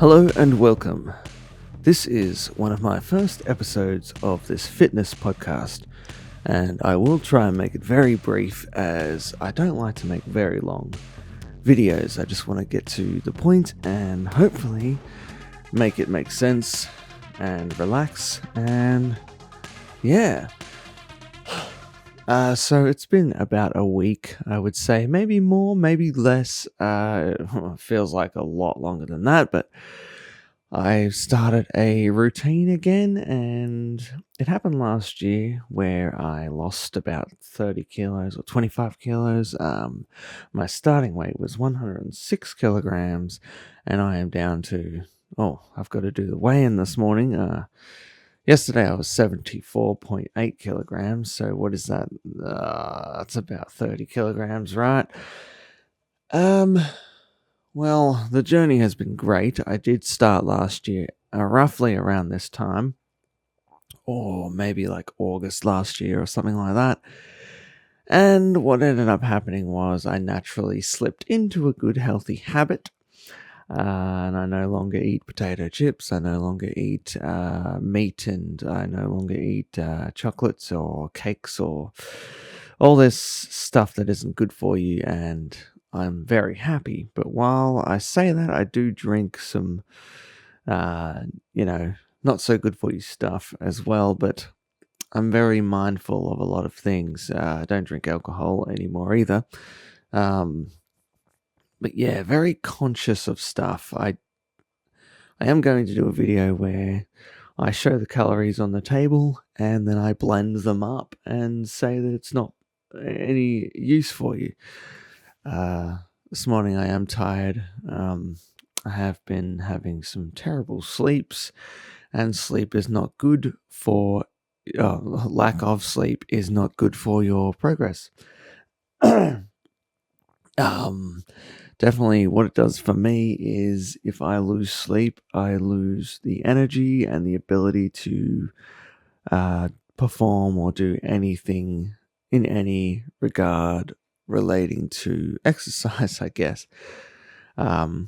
Hello and welcome. This is one of my first episodes of this fitness podcast, and I will try and make it very brief as I don't like to make very long videos. I just want to get to the point and hopefully make it make sense and relax and yeah. So it's been about a week, I would say, maybe more, maybe less. Feels like a lot longer than that, but I started a routine again, and it happened last year where I lost about 30 kilos or 25 kilos. My starting weight was 106 kilograms, and I am down to, I've got to do the weigh in this morning. Yesterday I was 74.8 kilograms, so what is that? That's about 30 kilograms, right? Well, the journey has been great. I did start last year, roughly around this time, or maybe like August last year or something like that. And what ended up happening was I naturally slipped into a good healthy habit. And I no longer eat potato chips. I no longer eat meat, and I no longer eat chocolates or cakes or all this stuff that isn't good for you. And I'm very happy. But while I say that, I do drink some, uh, not so good for you stuff as well. But I'm very mindful of a lot of things. I don't drink alcohol anymore either. But yeah, very conscious of stuff. I am going to do a video where I show the calories on the table and then I blend them up and say that it's not any use for you. This morning I am tired. I have been having some terrible sleeps, and sleep is not good for lack of sleep is not good for your progress. Definitely what it does for me is if I lose sleep, I lose the energy and the ability to perform or do anything in any regard relating to exercise, I guess. And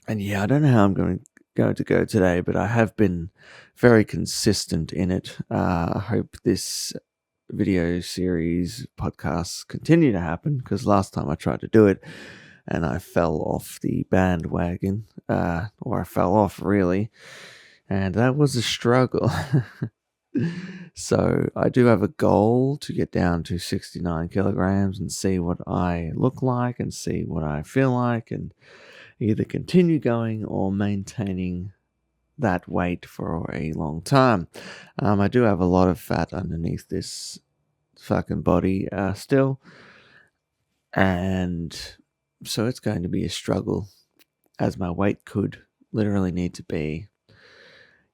yeah, I don't know how I'm going to go today, but I have been very consistent in it. I hope this video series podcasts continue to happen, because last time I tried to do it and I fell off the bandwagon, or I fell off really, and that was a struggle. So I do have a goal to get down to 69 kilograms and see what I look like and see what I feel like, and either continue going or maintaining that weight for a long time. I do have a lot of fat underneath this fucking body still, and so it's going to be a struggle, as my weight could literally need to be,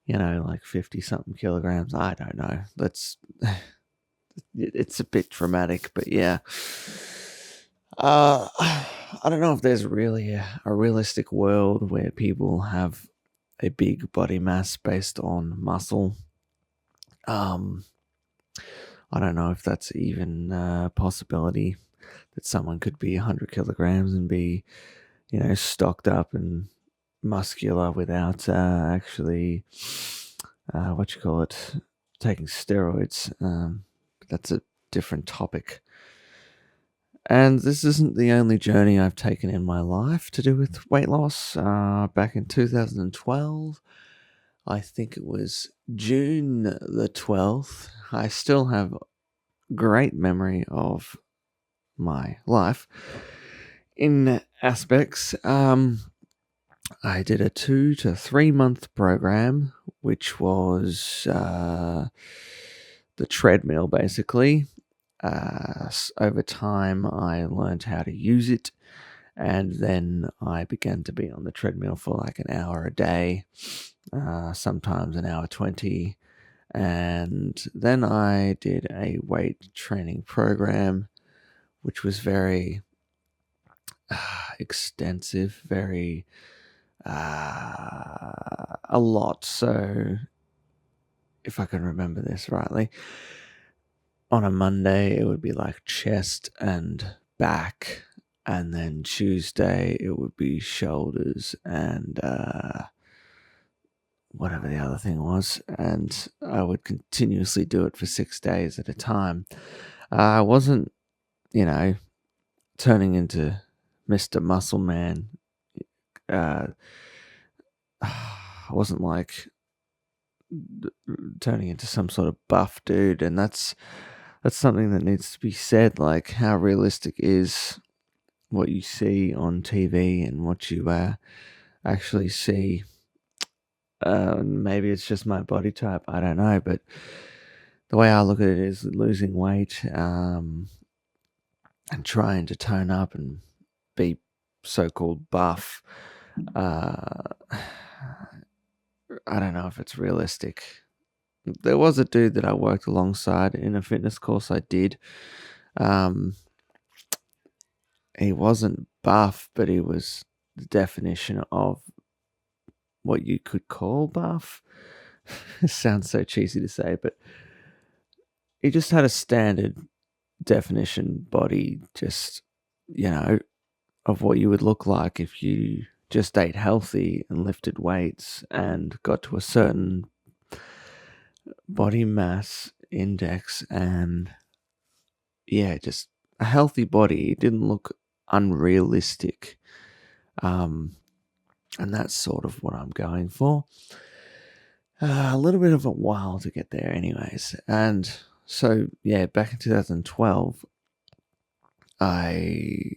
like 50 something kilograms. I don't know. It's a bit dramatic, but yeah. I don't know if there's really a realistic world where people have a big body mass based on muscle. I don't know if that's even a possibility, that someone could be 100 kilograms and be, stocked up and muscular without actually, taking steroids. But that's a different topic. And this isn't the only journey I've taken in my life to do with weight loss. Back in 2012, I think it was June the 12th, I still have great memory of my life in aspects. I did a 2 to 3 month program, which was the treadmill basically. Over time, I learned how to use it, and then I began to be on the treadmill for like an hour a day, sometimes an hour 20. And then I did a weight training program, which was very extensive, very a lot. So, if I can remember this rightly, on a Monday it would be like chest and back. and then Tuesday it would be shoulders and whatever the other thing was, and I would continuously do it for 6 days at a time. I wasn't, you know, turning into Mr. Muscle Man. Uh, I wasn't like turning into some sort of buff dude, and that's something that needs to be said. Like, how realistic is what you see on TV and what you actually see? Maybe it's just my body type. I don't know, but the way I look at it is losing weight and trying to tone up and be so-called buff. I don't know if it's realistic. There was a dude that I worked alongside in a fitness course I did. He wasn't buff, but he was the definition of what you could call buff. It sounds so cheesy to say, but he just had a standard definition body, just, of what you would look like if you just ate healthy and lifted weights and got to a certain body mass index, and just a healthy body. It didn't look unrealistic. And that's sort of what I'm going for. A little bit of a while to get there anyways. And so, back in 2012, I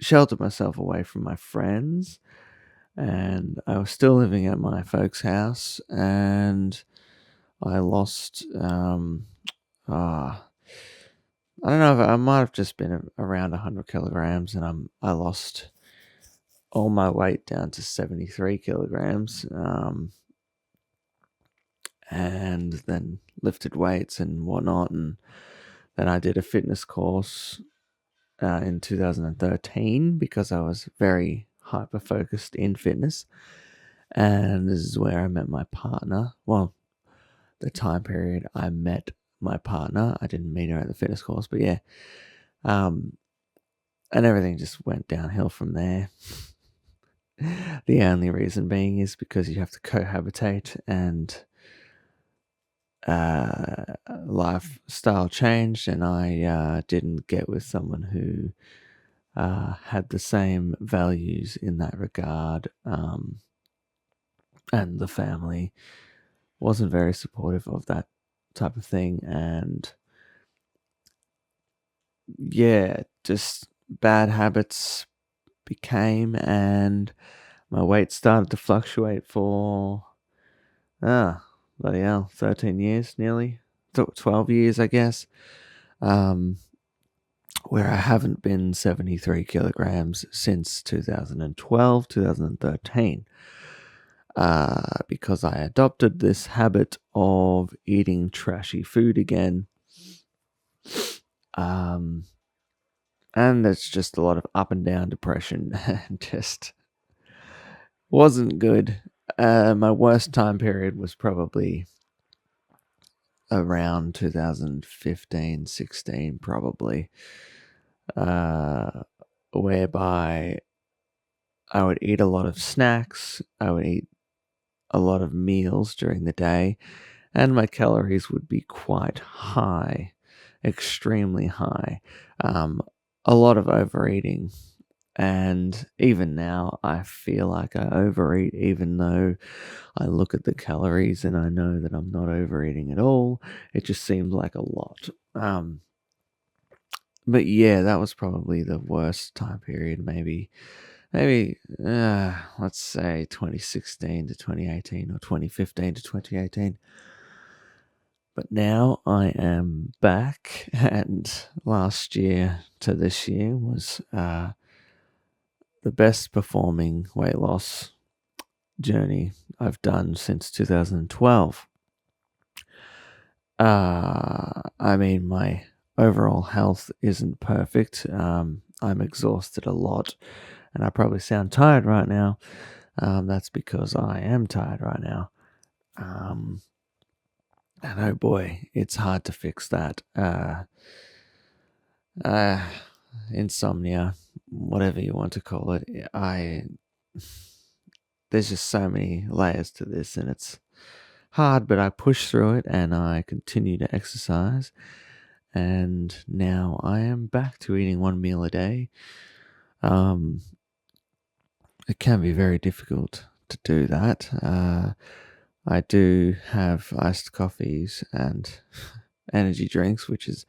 sheltered myself away from my friends, and I was still living at my folks' house, and I lost, I don't know, if I might have just been around 100 kilograms, and I lost all my weight down to 73 kilograms, and then lifted weights and whatnot, and then I did a fitness course in 2013 because I was very hyper focused in fitness, and this is where I met my partner. Well, the time period I met my partner. I didn't meet her at the fitness course, but and everything just went downhill from there. The only reason being is because you have to cohabitate, and lifestyle changed, and I didn't get with someone who had the same values in that regard, and the family wasn't very supportive of that type of thing, and just bad habits became, and my weight started to fluctuate for bloody hell, 13 years, nearly 12 years, I guess, where I haven't been 73 kilograms since 2012, 2013, because I adopted this habit of eating trashy food again. And it's just a lot of up and down depression, and just wasn't good. My worst time period was probably around 2015, 16, probably, whereby I would eat a lot of snacks, I would eat a lot of meals during the day, and my calories would be quite high, extremely high. A lot of overeating, and even now I feel like I overeat, even though I look at the calories and I know that I'm not overeating at all. It just seems like a lot. But that was probably the worst time period. Maybe let's say 2016 to 2018, or 2015 to 2018. But now I am back, and last year to this year was the best performing weight loss journey I've done since 2012. I mean, my overall health isn't perfect. I'm exhausted a lot, and I probably sound tired right now. That's because I am tired right now. And oh boy, it's hard to fix that. Insomnia, whatever you want to call it. There's just so many layers to this, and it's hard, but I push through it and I continue to exercise. And now I am back to eating one meal a day. Um, it can be very difficult to do that. I do have iced coffees and energy drinks, which is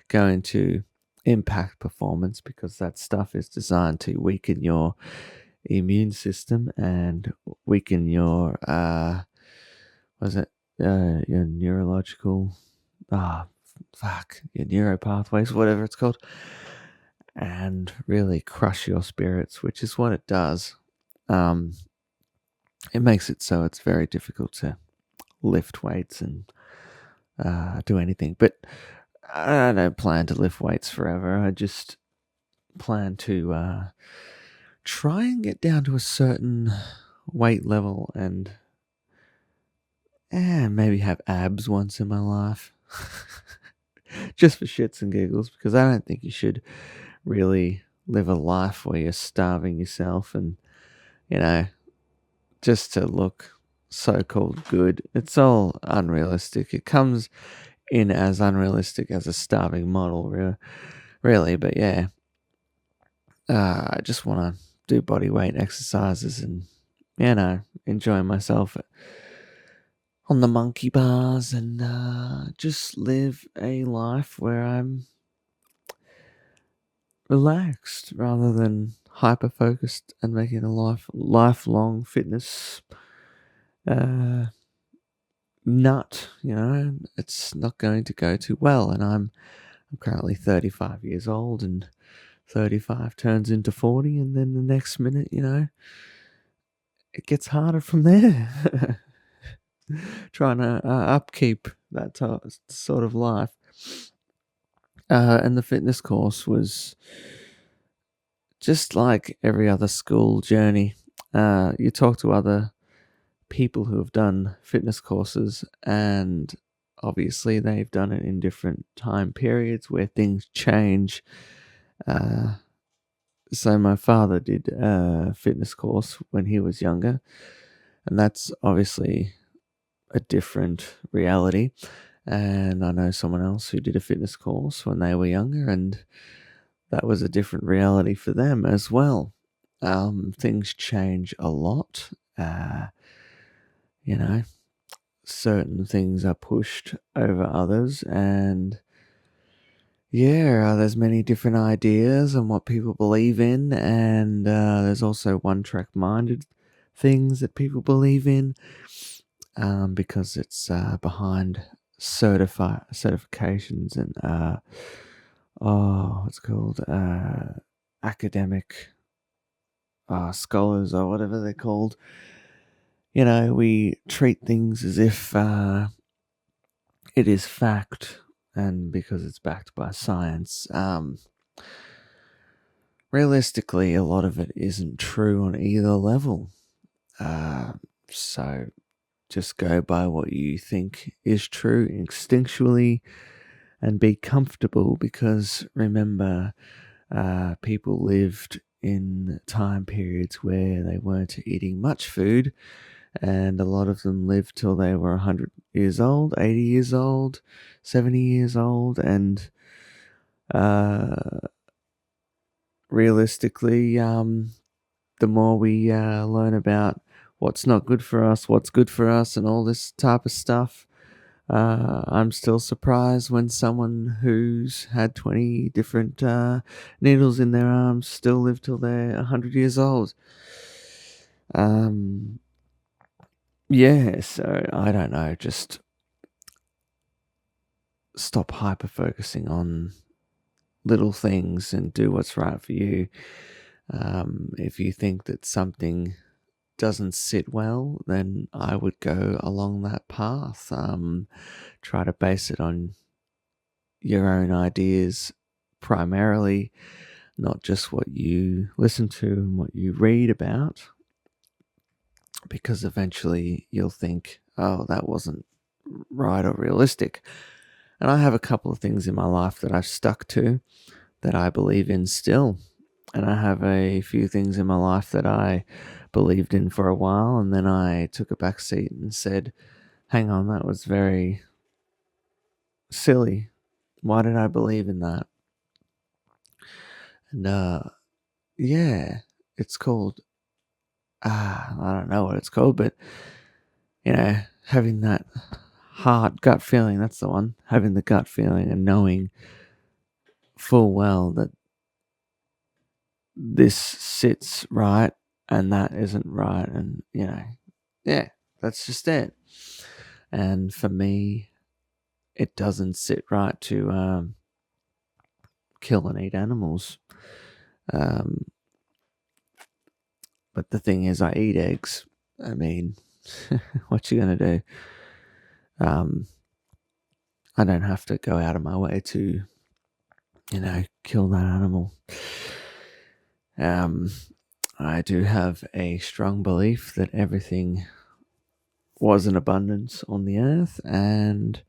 going to impact performance because that stuff is designed to weaken your immune system and weaken your your neurological your neuro pathways, whatever it's called, and really crush your spirits, which is what it does. It makes it so it's very difficult to lift weights and do anything. But I don't plan to lift weights forever. I just plan to try and get down to a certain weight level and maybe have abs once in my life. Just for shits and giggles, because I don't think you should really live a life where you're starving yourself and, just to look so-called good. It's all unrealistic. It comes in as unrealistic as a starving model, really. But yeah, I just want to do body weight exercises and, enjoy myself on the monkey bars and just live a life where I'm relaxed rather than hyper focused and making a lifelong fitness nut. It's not going to go too well. And I'm currently 35 years old, and 35 turns into 40, and then the next minute, it gets harder from there. Trying to upkeep that sort of life. And the fitness course was just like every other school journey. You talk to other people who have done fitness courses, and obviously they've done it in different time periods where things change. So my father did a fitness course when he was younger, and that's obviously a different reality. And I know someone else who did a fitness course when they were younger, and that was a different reality for them as well. Things change a lot. Certain things are pushed over others, and there's many different ideas on what people believe in, and there's also one-track-minded things that people believe in, because it's behind certifications and what's called academic scholars or whatever they're called. We treat things as if it is fact, and because it's backed by science. Realistically, a lot of it isn't true on either level. So just go by what you think is true instinctually and be comfortable, because remember, people lived in time periods where they weren't eating much food, and a lot of them lived till they were 100 years old, 80 years old, 70 years old, and realistically, the more we learn about what's not good for us, what's good for us, and all this type of stuff, I'm still surprised when someone who's had 20 different needles in their arms still live till they're 100 years old. So I don't know, just stop hyper focusing on little things and do what's right for you. If you think that something doesn't sit well, then I would go along that path. Try to base it on your own ideas primarily, not just what you listen to and what you read about, because eventually you'll think, oh, that wasn't right or realistic. And I have a couple of things in my life that I've stuck to that I believe in still. And I have a few things in my life that I believed in for a while, and then I took a back seat and said, hang on, that was very silly. Why did I believe in that? And yeah, it's called, I don't know what it's called, but, having that heart gut feeling, that's the one. Having the gut feeling and knowing full well that this sits right and that isn't right. And, yeah, that's just it. And for me, it doesn't sit right to kill and eat animals. Um, but the thing is, I eat eggs. I mean, what you gonna do? Um, I don't have to go out of my way to, kill that animal. I do have a strong belief that everything was in abundance on the earth, and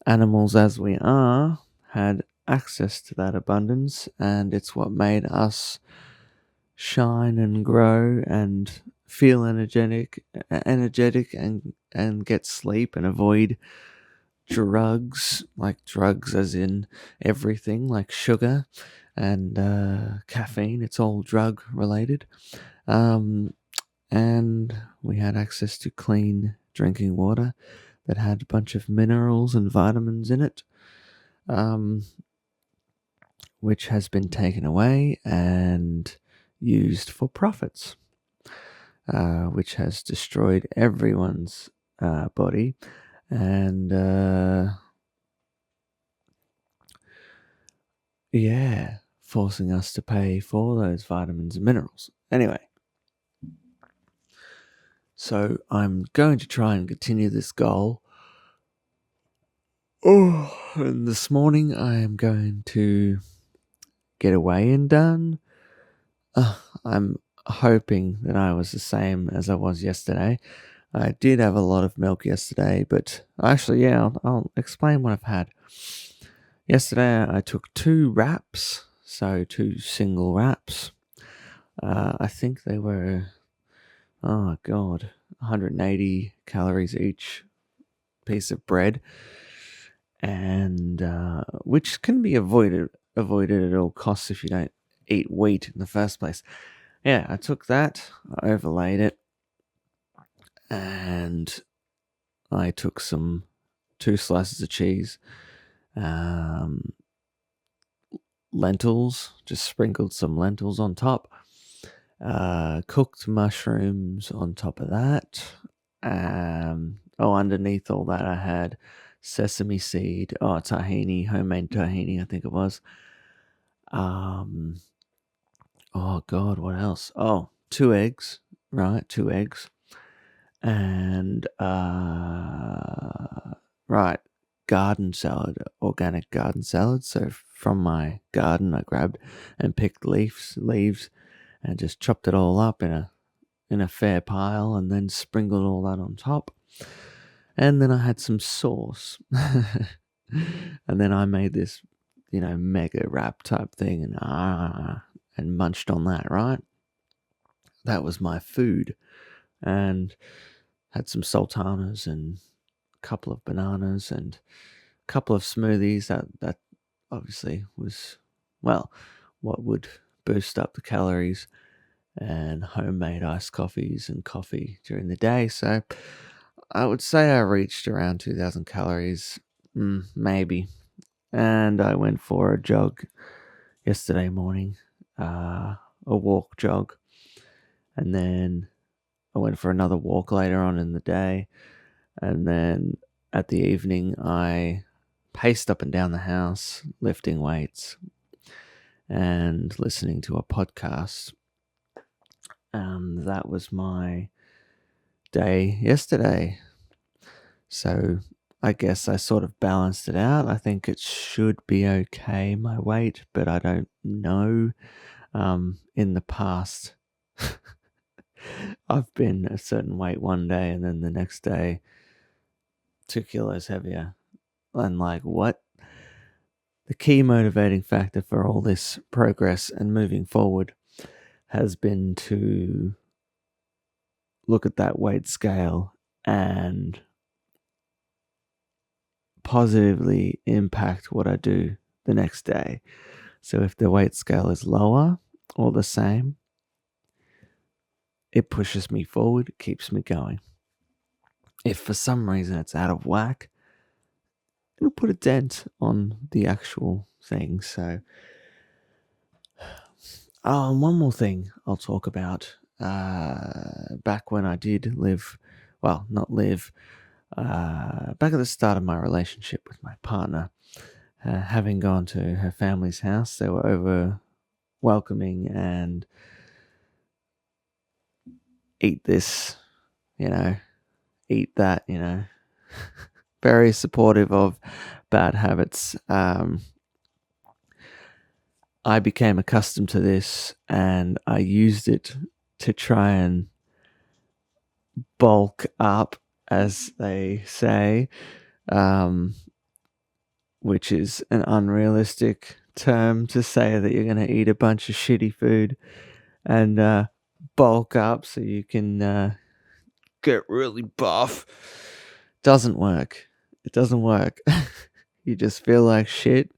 animals as we are had access to that abundance, and it's what made us shine and grow and feel energetic and get sleep and avoid drugs, like drugs as in everything, like sugar and caffeine. It's all drug related. And we had access to clean drinking water that had a bunch of minerals and vitamins in it, um, which has been taken away and used for profits, which has destroyed everyone's body and yeah, forcing us to pay for those vitamins and minerals. Anyway, so I'm going to try and continue this goal. Oh, and this morning I am going to get a weigh-in done. I'm hoping that I was the same as I was yesterday. I did have a lot of milk yesterday, but actually, yeah, I'll explain what I've had. Yesterday I took 2 wraps, so 2 single wraps. I think they were, oh god, 180 calories each piece of bread, and which can be avoided at all costs if you don't eat wheat in the first place. Yeah, I took that, I overlaid it, and I took 2 slices of cheese, um, lentils, just sprinkled some lentils on top, cooked mushrooms on top of that. Underneath all that, I had sesame seed, tahini, homemade tahini, I think it was. Oh God, what else? Oh, 2 eggs, right? 2 eggs. And, right, garden salad, organic garden salad. So from my garden, I grabbed and picked leaves, and just chopped it all up in a fair pile, and then sprinkled all that on top. And then I had some sauce, and then I made this, mega wrap type thing, and munched on that. Right, that was my food, and had some sultanas and a couple of bananas and a couple of smoothies. That obviously was, well, what would boost up the calories, and homemade iced coffees and coffee during the day. So I would say I reached around 2,000 calories, maybe. And I went for a jog yesterday morning, a walk jog, and then I went for another walk later on in the day, and then at the evening I paced up and down the house lifting weights and listening to a podcast. That was my day yesterday. So I guess I sort of balanced it out. I think it should be okay, my weight, but I don't know. In the past, I've been a certain weight one day and then the next day 2 kilos heavier. And like, what? the key motivating factor for all this progress and moving forward has been to look at that weight scale and positively impact what I do the next day. So if the weight scale is lower or the same, it pushes me forward, it keeps me going. If for some reason it's out of whack, it'll put a dent on the actual thing. So, one more thing I'll talk about. Back when I did live, well, not live, back at the start of my relationship with my partner, having gone to her family's house, they were over welcoming and eat this, eat that, very supportive of bad habits. I became accustomed to this and I used it to try and bulk up, as they say, which is an unrealistic term to say that you're going to eat a bunch of shitty food and bulk up so you can get really buff. Doesn't work. It doesn't work. You just feel like shit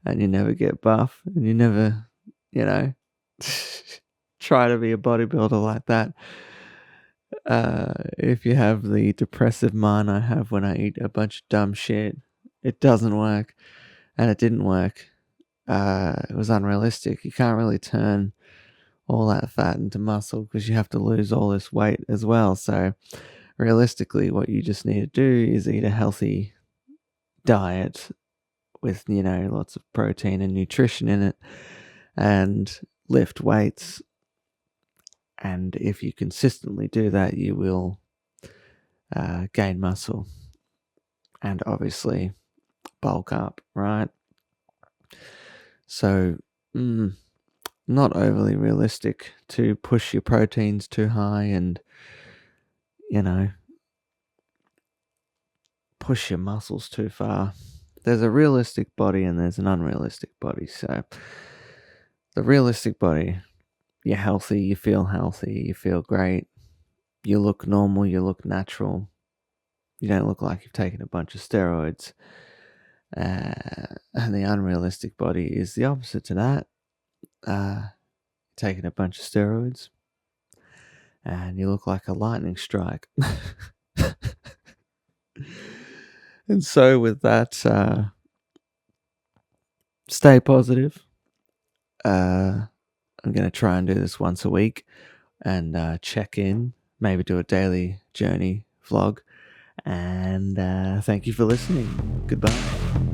and you never get buff and you never, try to be a bodybuilder like that. If you have the depressive mind I have when I eat a bunch of dumb shit, it doesn't work. And it didn't work. It was unrealistic. You can't really turn all that fat into muscle because you have to lose all this weight as well. So realistically, what you just need to do is eat a healthy diet with, lots of protein and nutrition in it and lift weights. And if you consistently do that, you will gain muscle and obviously bulk up, right? So, not overly realistic to push your proteins too high and, push your muscles too far. There's a realistic body and there's an unrealistic body. So, the realistic body, you're healthy, you feel great, you look normal, you look natural, you don't look like you've taken a bunch of steroids. And the unrealistic body is the opposite to that. Taking a bunch of steroids and you look like a lightning strike. And so with that, stay positive. I'm going to try and do this once a week and check in, maybe do a daily journey vlog. And thank you for listening. Goodbye.